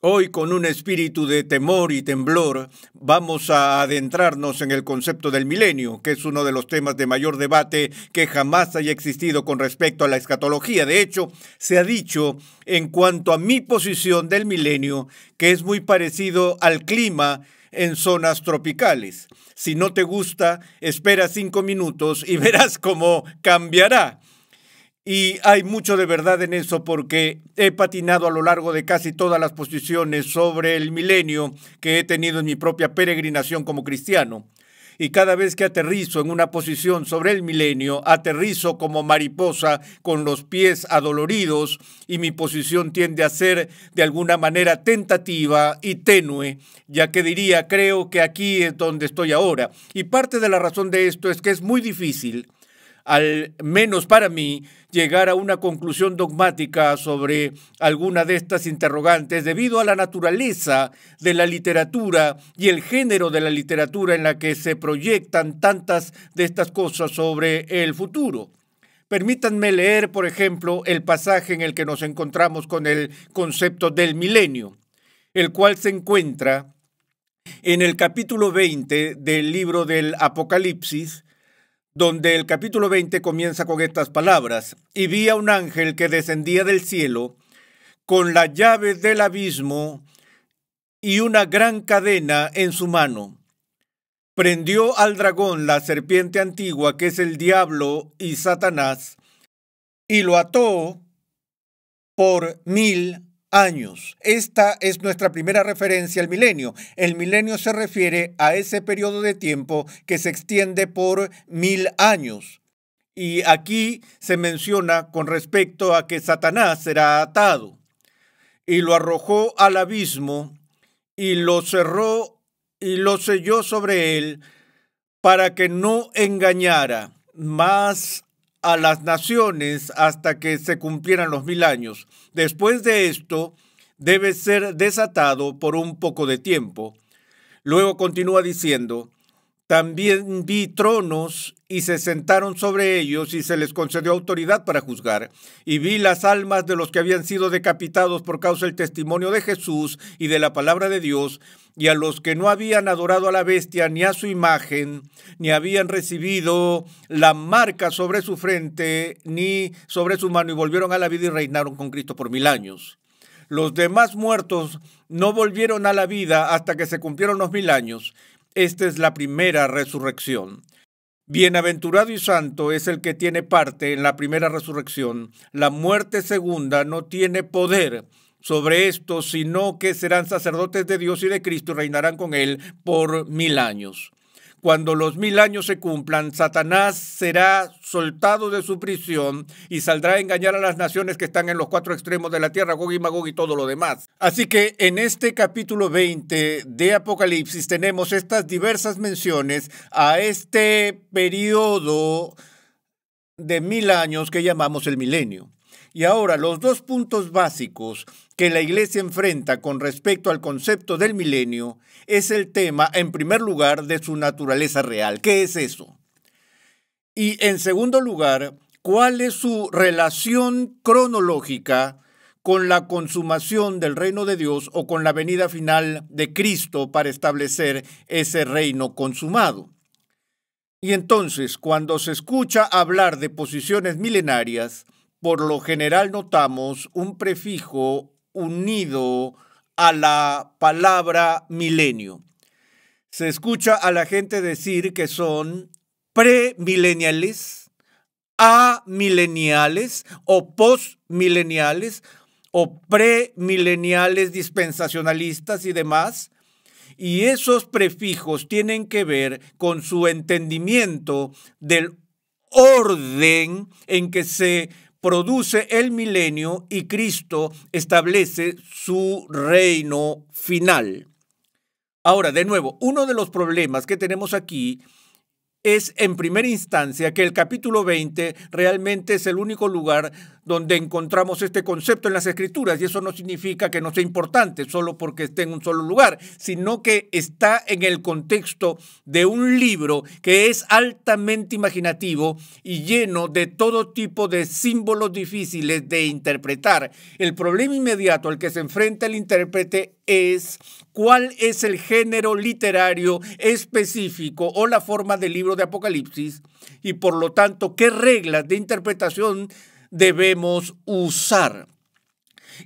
Hoy, con un espíritu de temor y temblor, vamos a adentrarnos en el concepto del milenio, que es uno de los temas de mayor debate que jamás haya existido con respecto a la escatología. De hecho, se ha dicho en cuanto a mi posición del milenio, que es muy parecido al clima en zonas tropicales. Si no te gusta, espera 5 minutos y verás cómo cambiará. Y hay mucho de verdad en eso porque he patinado a lo largo de casi todas las posiciones sobre el milenio que he tenido en mi propia peregrinación como cristiano. Y cada vez que aterrizo en una posición sobre el milenio, aterrizo como mariposa con los pies adoloridos y mi posición tiende a ser de alguna manera tentativa y tenue, ya que diría, creo que aquí es donde estoy ahora. Y parte de la razón de esto es que es muy difícil, al menos para mí, llegar a una conclusión dogmática sobre alguna de estas interrogantes debido a la naturaleza de la literatura y el género de la literatura en la que se proyectan tantas de estas cosas sobre el futuro. Permítanme leer, por ejemplo, el pasaje en el que nos encontramos con el concepto del milenio, el cual se encuentra en el capítulo 20 del libro del Apocalipsis, donde el capítulo 20 comienza con estas palabras: y vi a un ángel que descendía del cielo con la llave del abismo y una gran cadena en su mano. Prendió al dragón, la serpiente antigua, que es el diablo y Satanás, y lo ató por 1000 años. Esta es nuestra primera referencia al milenio. El milenio se refiere a ese periodo de tiempo que se extiende por 1000 años. Y aquí se menciona con respecto a que Satanás será atado y lo arrojó al abismo y lo cerró y lo selló sobre él para que no engañara más a las naciones hasta que se cumplieran los 1000 años. Después de esto, debe ser desatado por un poco de tiempo. Luego continúa diciendo: también vi tronos y se sentaron sobre ellos y se les concedió autoridad para juzgar. Y vi las almas de los que habían sido decapitados por causa del testimonio de Jesús y de la palabra de Dios, y a los que no habían adorado a la bestia ni a su imagen, ni habían recibido la marca sobre su frente ni sobre su mano, y volvieron a la vida y reinaron con Cristo por 1000 años. Los demás muertos no volvieron a la vida hasta que se cumplieron los 1000 años. Esta es la primera resurrección. Bienaventurado y santo es el que tiene parte en la primera resurrección. La muerte segunda no tiene poder sobre esto, sino que serán sacerdotes de Dios y de Cristo y reinarán con él por 1000 años. Cuando los 1000 años se cumplan, Satanás será soltado de su prisión y saldrá a engañar a las naciones que están en los 4 extremos de la tierra, Gog y Magog y todo lo demás. Así que en este capítulo 20 de Apocalipsis tenemos estas diversas menciones a este periodo de 1000 años que llamamos el milenio. Y ahora, los dos puntos básicos que la Iglesia enfrenta con respecto al concepto del milenio es el tema, en primer lugar, de su naturaleza real. ¿Qué es eso? Y en segundo lugar, ¿cuál es su relación cronológica con la consumación del reino de Dios o con la venida final de Cristo para establecer ese reino consumado? Y entonces, cuando se escucha hablar de posiciones milenarias, por lo general notamos un prefijo unido a la palabra milenio. Se escucha a la gente decir que son premileniales, amileniales o postmileniales o premileniales dispensacionalistas y demás. Y esos prefijos tienen que ver con su entendimiento del orden en que se produce el milenio y Cristo establece su reino final. Ahora, de nuevo, uno de los problemas que tenemos aquí es, en primera instancia, que el capítulo 20 realmente es el único lugar donde encontramos este concepto en las Escrituras, y eso no significa que no sea importante solo porque esté en un solo lugar, sino que está en el contexto de un libro que es altamente imaginativo y lleno de todo tipo de símbolos difíciles de interpretar. El problema inmediato al que se enfrenta el intérprete es cuál es el género literario específico o la forma del libro de Apocalipsis y, por lo tanto, qué reglas de interpretación debemos usar.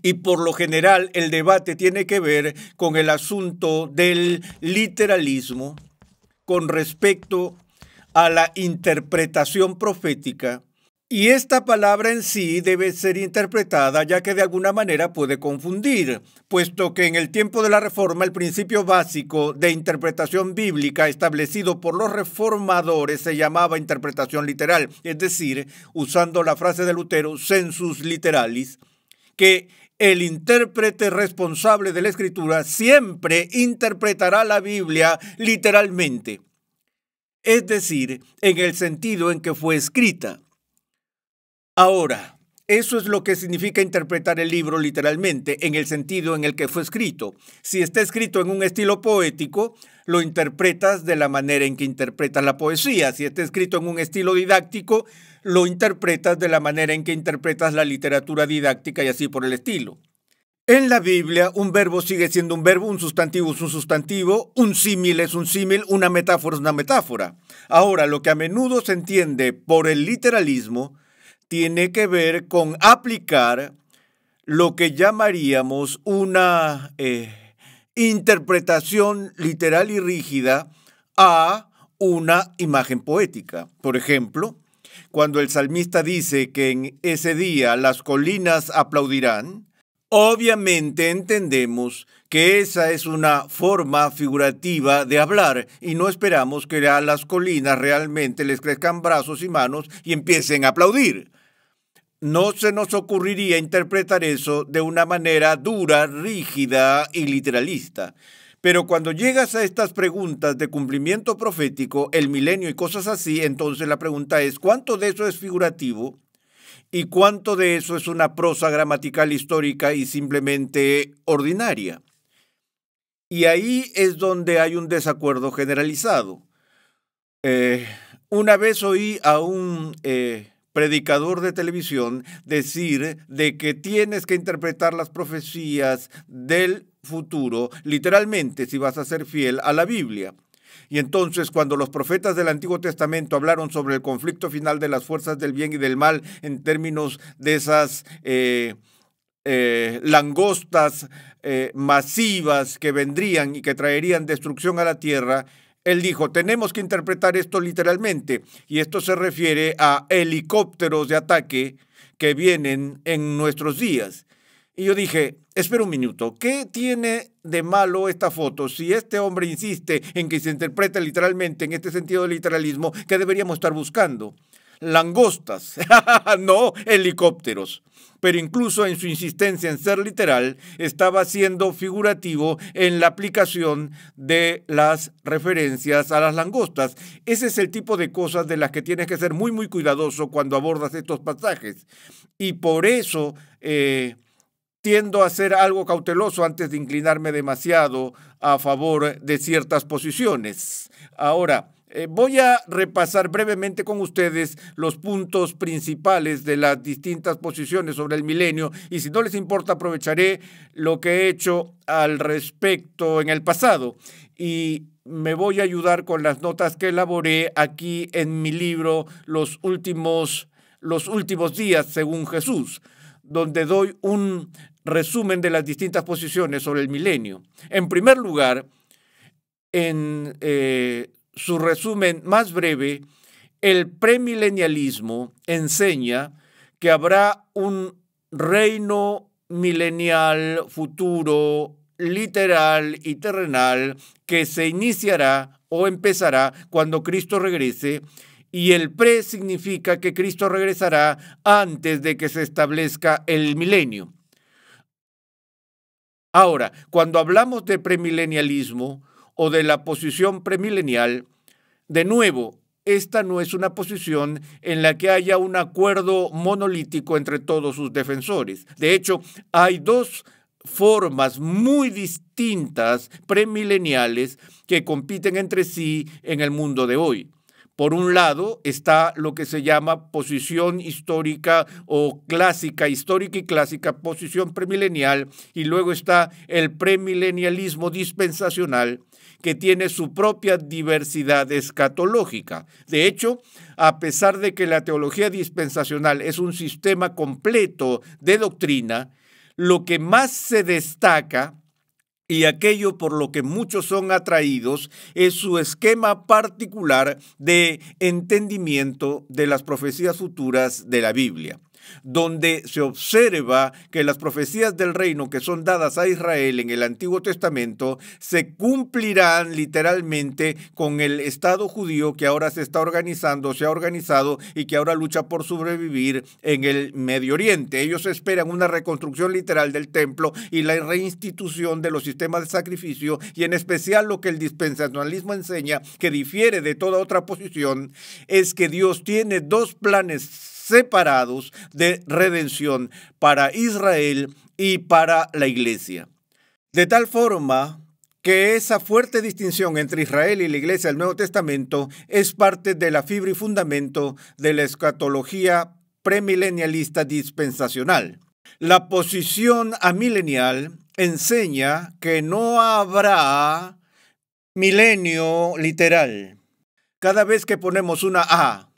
Y por lo general el debate tiene que ver con el asunto del literalismo con respecto a la interpretación profética. Y esta palabra en sí debe ser interpretada ya que de alguna manera puede confundir, puesto que en el tiempo de la Reforma el principio básico de interpretación bíblica establecido por los reformadores se llamaba interpretación literal, es decir, usando la frase de Lutero, sensus literalis, que el intérprete responsable de la Escritura siempre interpretará la Biblia literalmente, es decir, en el sentido en que fue escrita. Ahora, eso es lo que significa interpretar el libro literalmente, en el sentido en el que fue escrito. Si está escrito en un estilo poético, lo interpretas de la manera en que interpretas la poesía. Si está escrito en un estilo didáctico, lo interpretas de la manera en que interpretas la literatura didáctica y así por el estilo. En la Biblia, un verbo sigue siendo un verbo, un sustantivo es un sustantivo, un símil es un símil, una metáfora es una metáfora. Ahora, lo que a menudo se entiende por el literalismo tiene que ver con aplicar lo que llamaríamos una interpretación literal y rígida a una imagen poética. Por ejemplo, cuando el salmista dice que en ese día las colinas aplaudirán, obviamente entendemos que esa es una forma figurativa de hablar y no esperamos que a las colinas realmente les crezcan brazos y manos y empiecen a aplaudir. No se nos ocurriría interpretar eso de una manera dura, rígida y literalista. Pero cuando llegas a estas preguntas de cumplimiento profético, el milenio y cosas así, entonces la pregunta es, ¿cuánto de eso es figurativo? ¿Y cuánto de eso es una prosa gramatical histórica y simplemente ordinaria? Y ahí es donde hay un desacuerdo generalizado. Una vez oí a un predicador de televisión decir de que tienes que interpretar las profecías del futuro literalmente si vas a ser fiel a la Biblia. Y entonces, cuando los profetas del Antiguo Testamento hablaron sobre el conflicto final de las fuerzas del bien y del mal en términos de esas langostas masivas que vendrían y que traerían destrucción a la tierra, él dijo, tenemos que interpretar esto literalmente, y esto se refiere a helicópteros de ataque que vienen en nuestros días. Y yo dije, espera un minuto, ¿qué tiene de malo esta foto? Si este hombre insiste en que se interpreta literalmente, en este sentido de literalismo, ¿qué deberíamos estar buscando? Langostas, no helicópteros. Pero incluso en su insistencia en ser literal, estaba siendo figurativo en la aplicación de las referencias a las langostas. Ese es el tipo de cosas de las que tienes que ser muy, muy cuidadoso cuando abordas estos pasajes. Y por eso tiendo a ser algo cauteloso antes de inclinarme demasiado a favor de ciertas posiciones. Ahora, voy a repasar brevemente con ustedes los puntos principales de las distintas posiciones sobre el milenio y si no les importa aprovecharé lo que he hecho al respecto en el pasado y me voy a ayudar con las notas que elaboré aquí en mi libro Los últimos días según Jesús, donde doy un resumen de las distintas posiciones sobre el milenio. En primer lugar, en su resumen más breve, el premilenialismo enseña que habrá un reino milenial futuro, literal y terrenal que se iniciará o empezará cuando Cristo regrese, y el pre significa que Cristo regresará antes de que se establezca el milenio. Ahora, cuando hablamos de premilenialismo o de la posición premilenial, de nuevo, esta no es una posición en la que haya un acuerdo monolítico entre todos sus defensores. De hecho, hay dos formas muy distintas premileniales que compiten entre sí en el mundo de hoy. Por un lado está lo que se llama posición histórica o clásica, histórica y clásica, posición premilenial, y luego está el premilenialismo dispensacional, que tiene su propia diversidad escatológica. De hecho, a pesar de que la teología dispensacional es un sistema completo de doctrina, lo que más se destaca y aquello por lo que muchos son atraídos es su esquema particular de entendimiento de las profecías futuras de la Biblia, donde se observa que las profecías del reino que son dadas a Israel en el Antiguo Testamento se cumplirán literalmente con el Estado judío que ahora se está organizando, se ha organizado y que ahora lucha por sobrevivir en el Medio Oriente. Ellos esperan una reconstrucción literal del templo y la reinstitución de los sistemas de sacrificio, y en especial lo que el dispensacionalismo enseña, que difiere de toda otra posición, es que Dios tiene dos planes separados de redención para Israel y para la iglesia. De tal forma que esa fuerte distinción entre Israel y la iglesia del Nuevo Testamento es parte de la fibra y fundamento de la escatología premilenialista dispensacional. La posición amilenial enseña que no habrá milenio literal. Cada vez que ponemos una A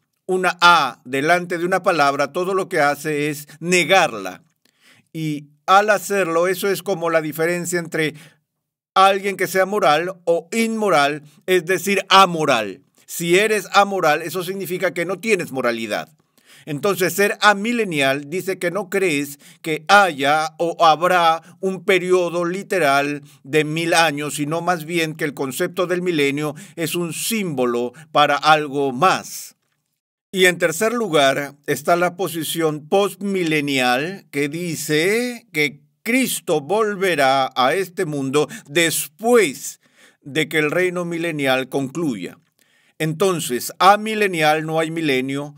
delante de una palabra, todo lo que hace es negarla. Y al hacerlo, eso es como la diferencia entre alguien que sea moral o inmoral, es decir, amoral. Si eres amoral, eso significa que no tienes moralidad. Entonces, ser amilenial dice que no crees que haya o habrá un periodo literal de 1000 años, sino más bien que el concepto del milenio es un símbolo para algo más. Y en tercer lugar está la posición postmilenial, que dice que Cristo volverá a este mundo después de que el reino milenial concluya. Entonces, amilenial no hay milenio.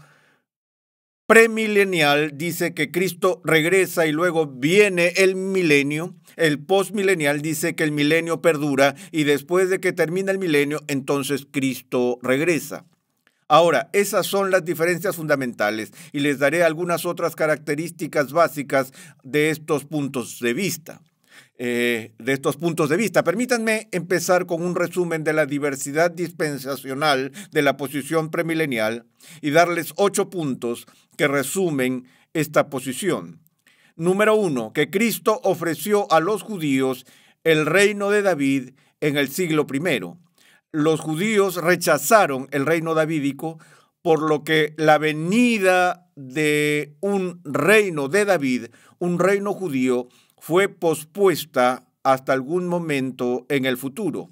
Premilenial dice que Cristo regresa y luego viene el milenio. El postmilenial dice que el milenio perdura y después de que termina el milenio, entonces Cristo regresa. Ahora, esas son las diferencias fundamentales y les daré algunas otras características básicas de estos puntos de vista. Permítanme empezar con un resumen de la diversidad dispensacional de la posición premilenial y darles 8 puntos que resumen esta posición. Número 1, que Cristo ofreció a los judíos el reino de David en el siglo I. Los judíos rechazaron el reino davídico, por lo que la venida de un reino de David, un reino judío, fue pospuesta hasta algún momento en el futuro.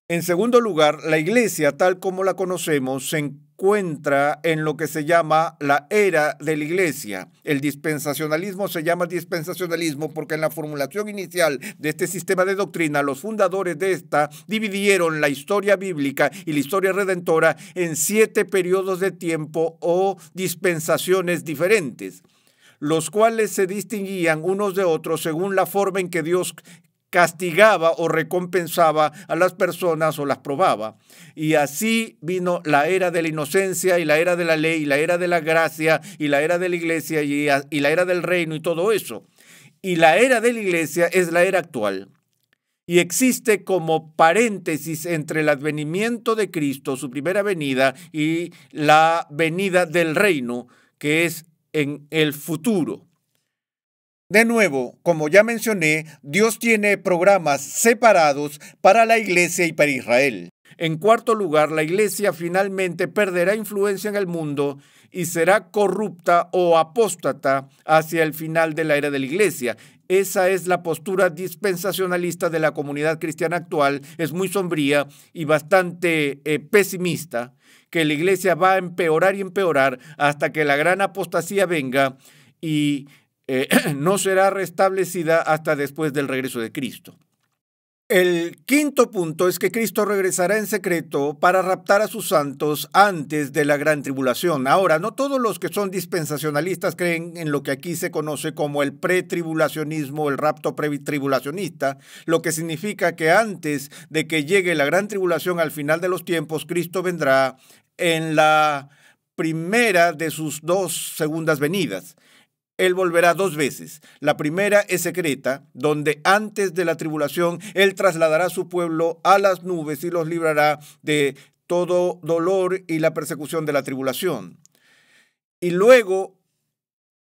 En segundo lugar, la iglesia, tal como la conocemos, se encuentra en lo que se llama la era de la iglesia. El dispensacionalismo se llama dispensacionalismo porque en la formulación inicial de este sistema de doctrina, los fundadores de esta dividieron la historia bíblica y la historia redentora en 7 periodos de tiempo o dispensaciones diferentes, los cuales se distinguían unos de otros según la forma en que Dios castigaba o recompensaba a las personas o las probaba. Y así vino la era de la inocencia y la era de la ley y la era de la gracia y la era de la iglesia y la era del reino y todo eso. Y la era de la iglesia es la era actual. Y existe como paréntesis entre el advenimiento de Cristo, su primera venida, y la venida del reino, que es en el futuro. De nuevo, como ya mencioné, Dios tiene programas separados para la iglesia y para Israel. En cuarto lugar, la iglesia finalmente perderá influencia en el mundo y será corrupta o apóstata hacia el final de la era de la iglesia. Esa es la postura dispensacionalista de la comunidad cristiana actual. Es muy sombría y bastante pesimista, que la iglesia va a empeorar y empeorar hasta que la gran apostasía venga y no será restablecida hasta después del regreso de Cristo. El quinto punto es que Cristo regresará en secreto para raptar a sus santos antes de la gran tribulación. Ahora, no todos los que son dispensacionalistas creen en lo que aquí se conoce como el pretribulacionismo, el rapto pretribulacionista, lo que significa que antes de que llegue la gran tribulación al final de los tiempos, Cristo vendrá en la primera de sus dos segundas venidas. Él volverá dos veces. La primera es secreta, donde antes de la tribulación Él trasladará a su pueblo a las nubes y los librará de todo dolor y la persecución de la tribulación. Y luego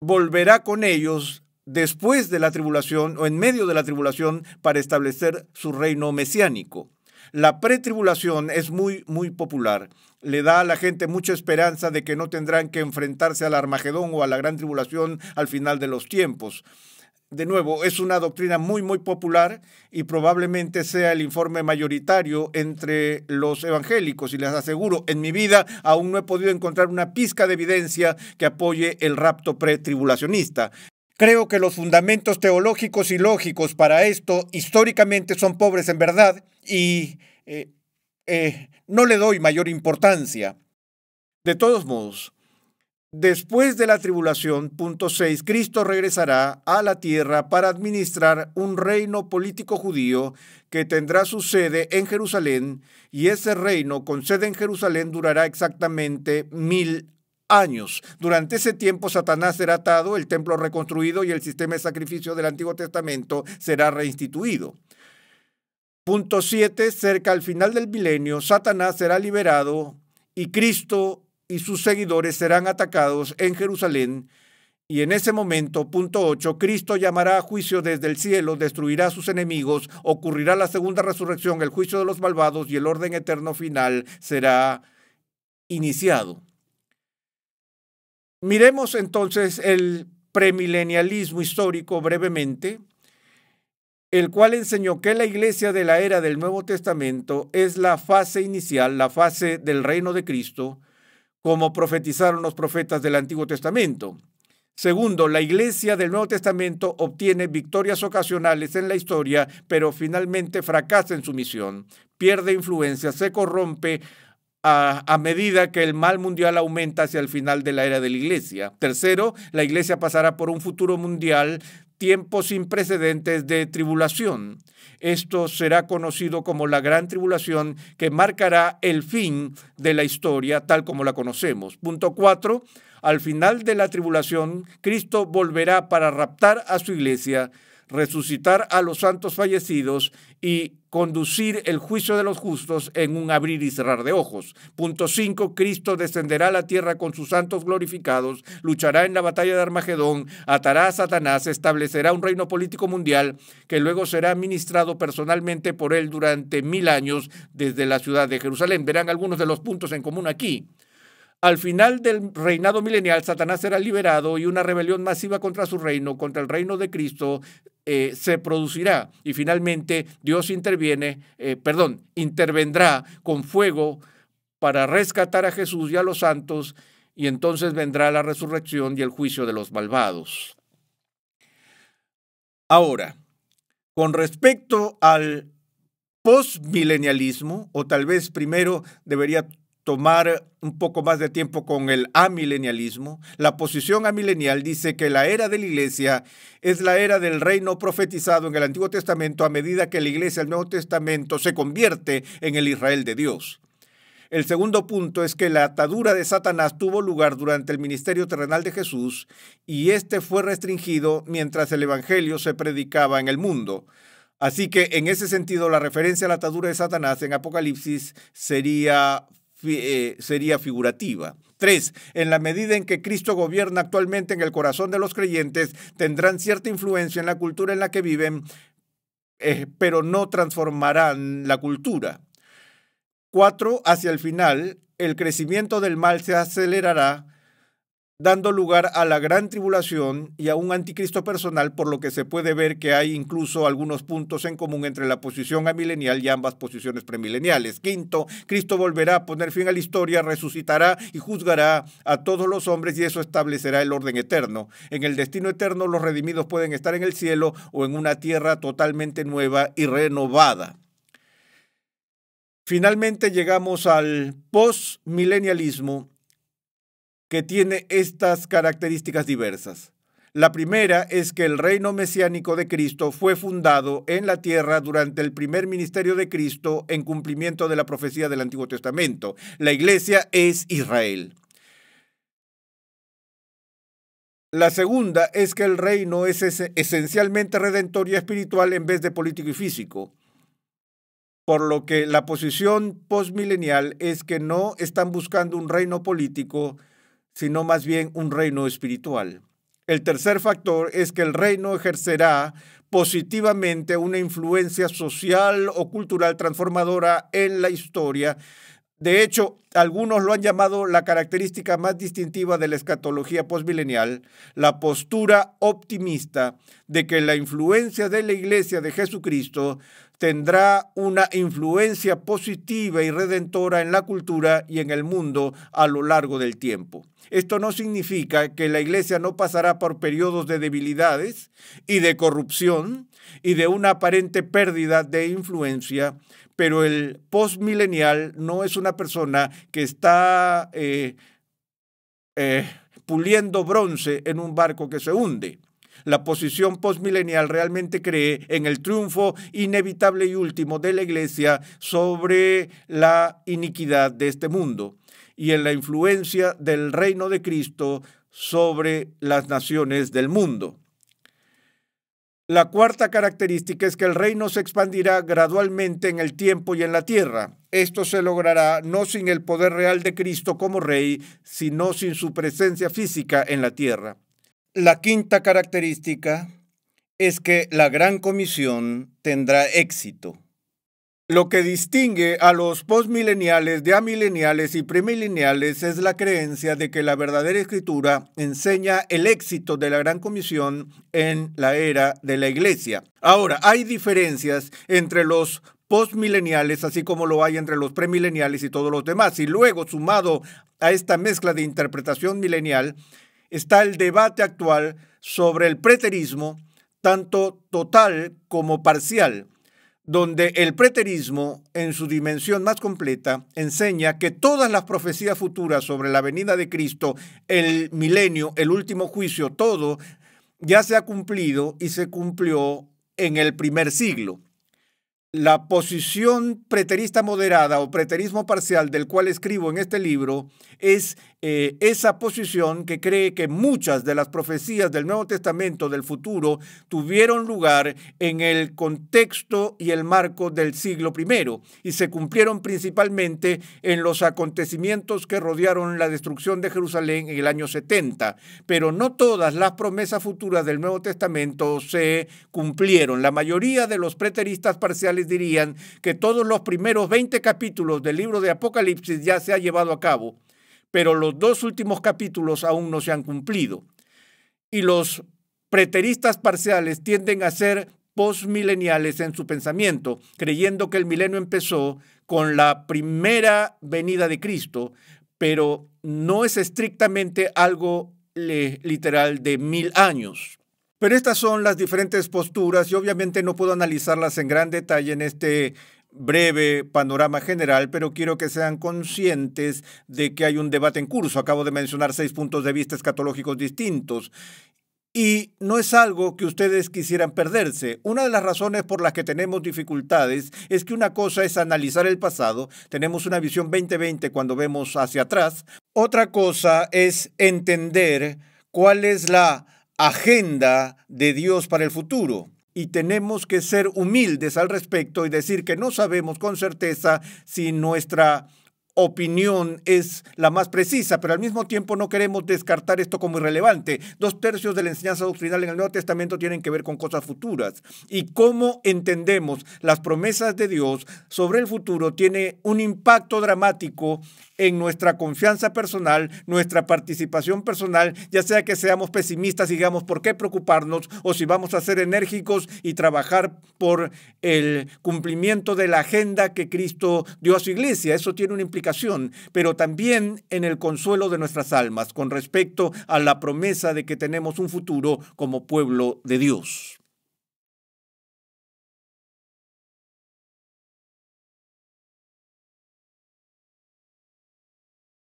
volverá con ellos después de la tribulación o en medio de la tribulación para establecer su reino mesiánico. La pretribulación es muy popular. Le da a la gente mucha esperanza de que no tendrán que enfrentarse al Armagedón o a la gran tribulación al final de los tiempos. De nuevo, es una doctrina muy popular y probablemente sea el informe mayoritario entre los evangélicos. Y les aseguro, en mi vida aún no he podido encontrar una pizca de evidencia que apoye el rapto pretribulacionista. Creo que los fundamentos teológicos y lógicos para esto históricamente son pobres en verdad y no le doy mayor importancia. De todos modos, después de la tribulación, punto 6, Cristo regresará a la tierra para administrar un reino político judío que tendrá su sede en Jerusalén, y ese reino con sede en Jerusalén durará exactamente 1000 años. Durante ese tiempo Satanás será atado, el templo reconstruido y el sistema de sacrificio del Antiguo Testamento será reinstituido. Punto 7, cerca al final del milenio, Satanás será liberado y Cristo y sus seguidores serán atacados en Jerusalén. Y en ese momento, punto 8, Cristo llamará a juicio desde el cielo, destruirá a sus enemigos, ocurrirá la segunda resurrección, el juicio de los malvados y el orden eterno final será iniciado. Miremos entonces el premilenialismo histórico brevemente, el cual enseñó que la iglesia de la era del Nuevo Testamento es la fase inicial, la fase del reino de Cristo, como profetizaron los profetas del Antiguo Testamento. Segundo, la iglesia del Nuevo Testamento obtiene victorias ocasionales en la historia, pero finalmente fracasa en su misión, pierde influencia, se corrompe a medida que el mal mundial aumenta hacia el final de la era de la iglesia. Tercero, la iglesia pasará por un futuro mundial, tiempos sin precedentes de tribulación. Esto será conocido como la gran tribulación, que marcará el fin de la historia tal como la conocemos. Punto 4. Al final de la tribulación, Cristo volverá para raptar a su iglesia, resucitar a los santos fallecidos y conducir el juicio de los justos en un abrir y cerrar de ojos. Punto 5. Cristo descenderá a la tierra con sus santos glorificados, luchará en la batalla de Armagedón, atará a Satanás, establecerá un reino político mundial que luego será administrado personalmente por él durante 1000 años desde la ciudad de Jerusalén. Verán algunos de los puntos en común aquí. Al final del reinado milenial, Satanás será liberado y una rebelión masiva contra su reino, contra el reino de Cristo, se producirá. Y finalmente Dios intervendrá con fuego para rescatar a Jesús y a los santos, y entonces vendrá la resurrección y el juicio de los malvados. Ahora, con respecto al postmilenialismo, o tal vez primero debería tomar un poco más de tiempo con el amilenialismo. La posición amilenial dice que la era de la iglesia es la era del reino profetizado en el Antiguo Testamento a medida que la iglesia del Nuevo Testamento se convierte en el Israel de Dios. El segundo punto es que la atadura de Satanás tuvo lugar durante el ministerio terrenal de Jesús y este fue restringido mientras el evangelio se predicaba en el mundo. Así que en ese sentido la referencia a la atadura de Satanás en Apocalipsis sería figurativa. 3. En la medida en que Cristo gobierna actualmente en el corazón de los creyentes, tendrán cierta influencia en la cultura en la que viven, pero no transformarán la cultura. 4. Hacia el final, el crecimiento del mal se acelerará dando lugar a la gran tribulación y a un anticristo personal, por lo que se puede ver que hay incluso algunos puntos en común entre la posición amilenial y ambas posiciones premileniales. Quinto, Cristo volverá a poner fin a la historia, resucitará y juzgará a todos los hombres y eso establecerá el orden eterno. En el destino eterno, los redimidos pueden estar en el cielo o en una tierra totalmente nueva y renovada. Finalmente llegamos al postmilenialismo, que tiene estas características diversas. La primera es que el reino mesiánico de Cristo fue fundado en la tierra durante el primer ministerio de Cristo en cumplimiento de la profecía del Antiguo Testamento. La iglesia es Israel. La segunda es que el reino es esencialmente redentor y espiritual en vez de político y físico. Por lo que la posición postmilenial es que no están buscando un reino político, sino más bien un reino espiritual. El tercer factor es que el reino ejercerá positivamente una influencia social o cultural transformadora en la historia. De hecho, algunos lo han llamado la característica más distintiva de la escatología postmilenial, la postura optimista de que la influencia de la Iglesia de Jesucristo tendrá una influencia positiva y redentora en la cultura y en el mundo a lo largo del tiempo. Esto no significa que la Iglesia no pasará por periodos de debilidades y de corrupción y de una aparente pérdida de influencia, pero el postmilenial no es una persona que está puliendo bronce en un barco que se hunde. La posición postmilenial realmente cree en el triunfo inevitable y último de la Iglesia sobre la iniquidad de este mundo y en la influencia del reino de Cristo sobre las naciones del mundo. La cuarta característica es que el reino se expandirá gradualmente en el tiempo y en la tierra. Esto se logrará no sin el poder real de Cristo como rey, sino sin su presencia física en la tierra. La quinta característica es que la gran comisión tendrá éxito. Lo que distingue a los postmileniales de amileniales y premileniales es la creencia de que la verdadera escritura enseña el éxito de la gran comisión en la era de la iglesia. Ahora, hay diferencias entre los postmileniales, así como lo hay entre los premileniales y todos los demás. Y luego, sumado a esta mezcla de interpretación milenial, está el debate actual sobre el preterismo, tanto total como parcial, donde el preterismo, en su dimensión más completa, enseña que todas las profecías futuras sobre la venida de Cristo, el milenio, el último juicio, todo ya se ha cumplido y se cumplió en el primer siglo. La posición preterista moderada o preterismo parcial del cual escribo en este libro es esa posición que cree que muchas de las profecías del Nuevo Testamento del futuro tuvieron lugar en el contexto y el marco del siglo I y se cumplieron principalmente en los acontecimientos que rodearon la destrucción de Jerusalén en el año 70. Pero no todas las promesas futuras del Nuevo Testamento se cumplieron. La mayoría de los preteristas parciales dirían que todos los primeros 20 capítulos del libro de Apocalipsis ya se ha llevado a cabo, pero los 2 últimos capítulos aún no se han cumplido. Y los preteristas parciales tienden a ser postmileniales en su pensamiento, creyendo que el milenio empezó con la primera venida de Cristo, pero no es estrictamente algo literal de 1000 años. Pero estas son las diferentes posturas y obviamente no puedo analizarlas en gran detalle en este breve panorama general, pero quiero que sean conscientes de que hay un debate en curso. Acabo de mencionar 6 puntos de vista escatológicos distintos. Y no es algo que ustedes quisieran perderse. Una de las razones por las que tenemos dificultades es que una cosa es analizar el pasado, tenemos una visión 2020 cuando vemos hacia atrás. Otra cosa es entender cuál es la agenda de Dios para el futuro. Y tenemos que ser humildes al respecto y decir que no sabemos con certeza si nuestra opinión es la más precisa, pero al mismo tiempo no queremos descartar esto como irrelevante. 2/3 de la enseñanza doctrinal en el Nuevo Testamento tienen que ver con cosas futuras. Y cómo entendemos las promesas de Dios sobre el futuro tiene un impacto dramático en nuestra confianza personal, nuestra participación personal, ya sea que seamos pesimistas y digamos por qué preocuparnos, o si vamos a ser enérgicos y trabajar por el cumplimiento de la agenda que Cristo dio a su iglesia. Eso tiene una implicación, pero también en el consuelo de nuestras almas con respecto a la promesa de que tenemos un futuro como pueblo de Dios.